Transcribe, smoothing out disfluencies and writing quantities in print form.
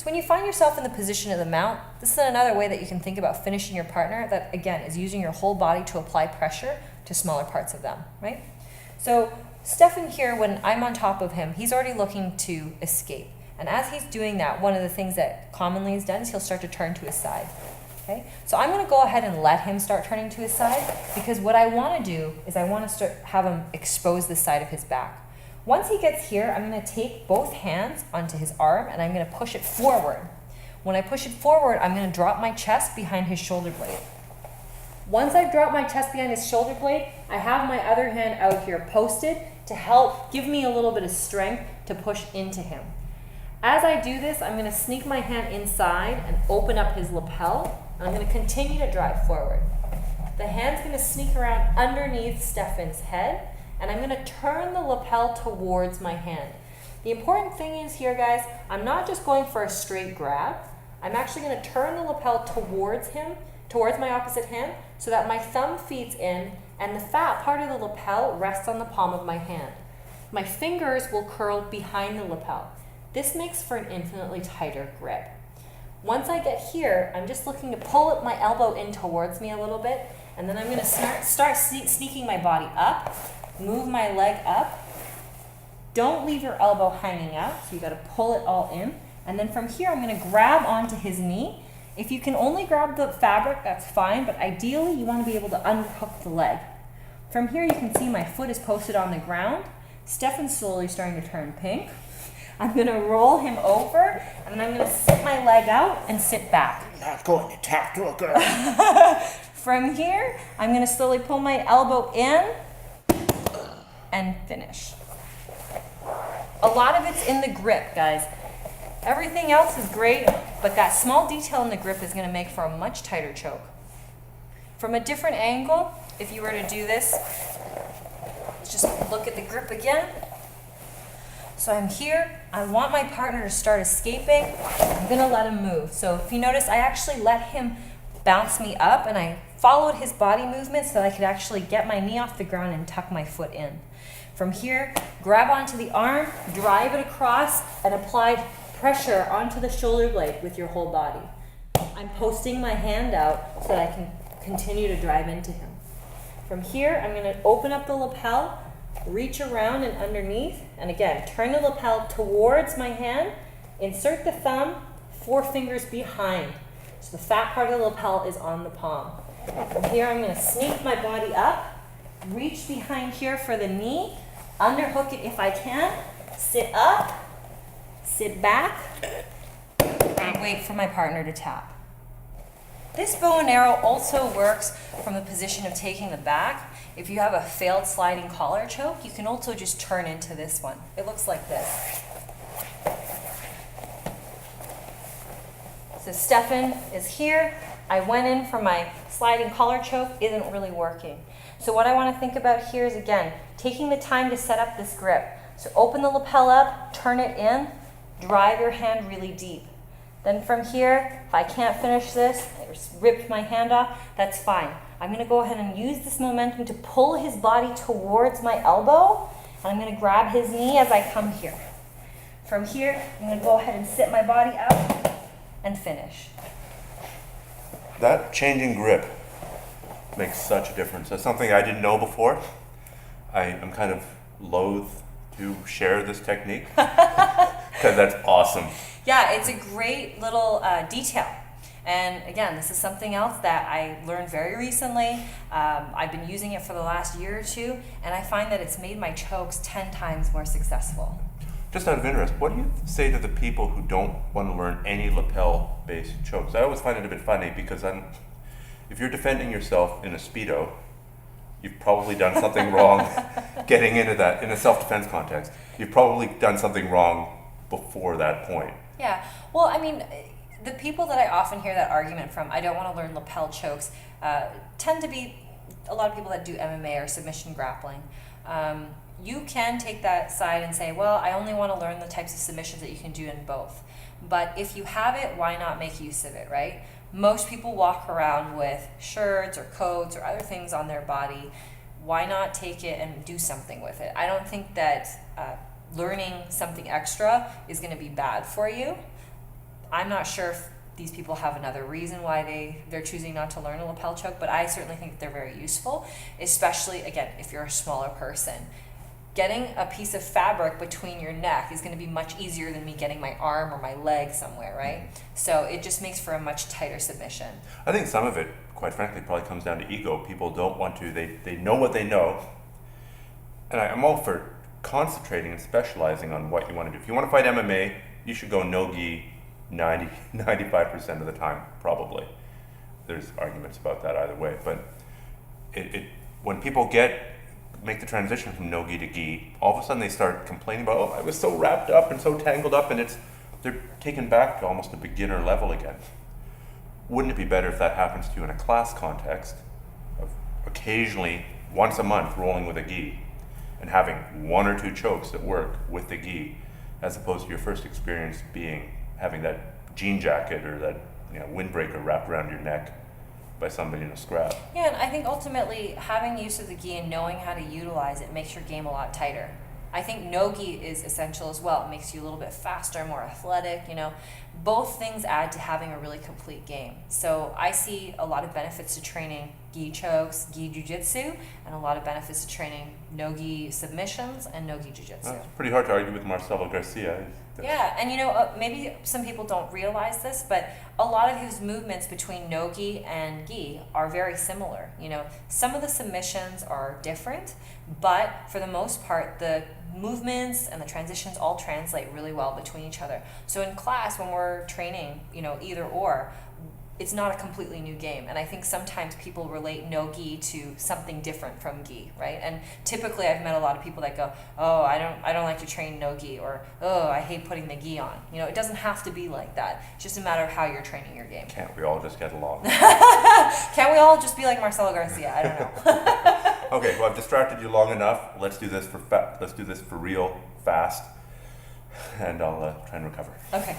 So when you find yourself in the position of the mount, this is another way that you can think about finishing your partner that, again, is using your whole body to apply pressure to smaller parts of them, right? So Stefan here, when I'm on top of him, he's already looking to escape. And as he's doing that, one of the things that commonly is done is he'll start to turn to his side. Okay? So I'm going to go ahead and let him start turning to his side, because what I want to do is I want to have him expose the side of his back. Once he gets here, I'm going to take both hands onto his arm and I'm going to push it forward. When I push it forward, I'm going to drop my chest behind his shoulder blade. Once I've dropped my chest behind his shoulder blade, I have my other hand out here posted to help give me a little bit of strength to push into him. As I do this, I'm going to sneak my hand inside and open up his lapel, and I'm going to continue to drive forward. The hand's going to sneak around underneath Stefan's head, and I'm going to turn the lapel towards my hand. The important thing is here, guys, I'm not just going for a straight grab. I'm actually going to turn the lapel towards him, towards my opposite hand, so that my thumb feeds in and the fat part of the lapel rests on the palm of my hand. My fingers will curl behind the lapel. This makes for an infinitely tighter grip. Once I get here, I'm just looking to pull up my elbow in towards me a little bit, and then I'm going to start sneaking my body up, move my leg up. Don't leave your elbow hanging out, so you got to pull it all in. And then from here, I'm going to grab onto his knee. If you can only grab the fabric, that's fine, but ideally you want to be able to unhook the leg. From here, you can see my foot is posted on the ground. Stefan's slowly starting to turn pink. I'm going to roll him over, and then I'm going to sit my leg out and sit back. I'm not going to talk to a girl. From here, I'm going to slowly pull my elbow in and finish. A lot of it's in the grip, guys. Everything else is great, but that small detail in the grip is going to make for a much tighter choke. From a different angle, if you were to do this, just look at the grip again. So I'm here, I want my partner to start escaping, I'm going to let him move. So if you notice, I actually let him bounce me up, and I followed his body movement so that I could actually get my knee off the ground and tuck my foot in. From here, grab onto the arm, drive it across, and apply pressure onto the shoulder blade with your whole body. I'm posting my hand out so that I can continue to drive into him. From here, I'm going to open up the lapel, reach around and underneath, and again, turn the lapel towards my hand, insert the thumb, 4 fingers behind. So the fat part of the lapel is on the palm. From here, I'm going to sneak my body up, reach behind here for the knee, underhook it if I can, sit up, sit back, and wait for my partner to tap. This bow and arrow also works from the position of taking the back. If you have a failed sliding collar choke, you can also just turn into this one. It looks like this. So Stefan is here. I went in for my sliding collar choke, isn't really working. So what I want to think about here is, again, taking the time to set up this grip. So open the lapel up, turn it in, drive your hand really deep. Then from here, if I can't finish this, I ripped my hand off, that's fine. I'm going to go ahead and use this momentum to pull his body towards my elbow, and I'm going to grab his knee as I come here. From here, I'm going to go ahead and sit my body out and finish. That changing grip makes such a difference. That's something I didn't know before. I'm kind of loath to share this technique because that's awesome. Yeah, it's a great little detail. And again, this is something else that I learned very recently. I've been using it for the last year or two, and I find that it's made my chokes 10 times more successful. Just out of interest, what do you say to the people who don't want to learn any lapel-based chokes? I always find it a bit funny because if you're defending yourself in a Speedo, you've probably done something wrong getting into that. In a self-defense context, you've probably done something wrong before that point. Yeah, well, I mean, the people that I often hear that argument from, I don't want to learn lapel chokes, tend to be a lot of people that do MMA or submission grappling. You can take that side and say, well, I only want to learn the types of submissions that you can do in both. But if you have it, why not make use of it, right? Most people walk around with shirts or coats or other things on their body. Why not take it and do something with it? I don't think that learning something extra is going to be bad for you. I'm not sure if these people have another reason why they're choosing not to learn a lapel choke, but I certainly think that they're very useful, especially, again, if you're a smaller person. Getting a piece of fabric between your neck is going to be much easier than me getting my arm or my leg somewhere, right? So it just makes for a much tighter submission. I think some of it, quite frankly, probably comes down to ego. People don't want to, they know what they know. And I'm all for concentrating and specializing on what you want to do. If you want to fight MMA, you should go no-gi 95% of the time, probably. There's arguments about that either way. But when people make the transition from no-gi to gi, all of a sudden they start complaining about, oh, I was so wrapped up and so tangled up, and they're taken back to almost a beginner level again. Wouldn't it be better if that happens to you in a class context of occasionally, once a month, rolling with a gi and having one or two chokes that work with the gi, as opposed to your first experience having that jean jacket or that windbreaker wrapped around your neck by somebody in a scrap. Yeah, and I think ultimately having use of the gi and knowing how to utilize it makes your game a lot tighter. I think no gi is essential as well. It makes you a little bit faster, more athletic, Both things add to having a really complete game. So I see a lot of benefits to training gi chokes, gi jiu-jitsu, and a lot of benefits to training no gi submissions and no gi jiu-jitsu. It's pretty hard to argue with Marcelo Garcia. Yeah, and maybe some people don't realize this, but a lot of his movements between no-gi and gi are very similar. Some of the submissions are different, but for the most part, the movements and the transitions all translate really well between each other. So in class, when we're training, either or, it's not a completely new game. And I think sometimes people relate no-gi to something different from gi, right? And typically I've met a lot of people that go, oh, I don't like to train no-gi, or, oh, I hate putting the gi on. It doesn't have to be like that. It's just a matter of how you're training your game. Can't we all just get along? Can't we all just be like Marcelo Garcia? I don't know. Okay, well, I've distracted you long enough. Let's do this for real, fast, and I'll try and recover. Okay.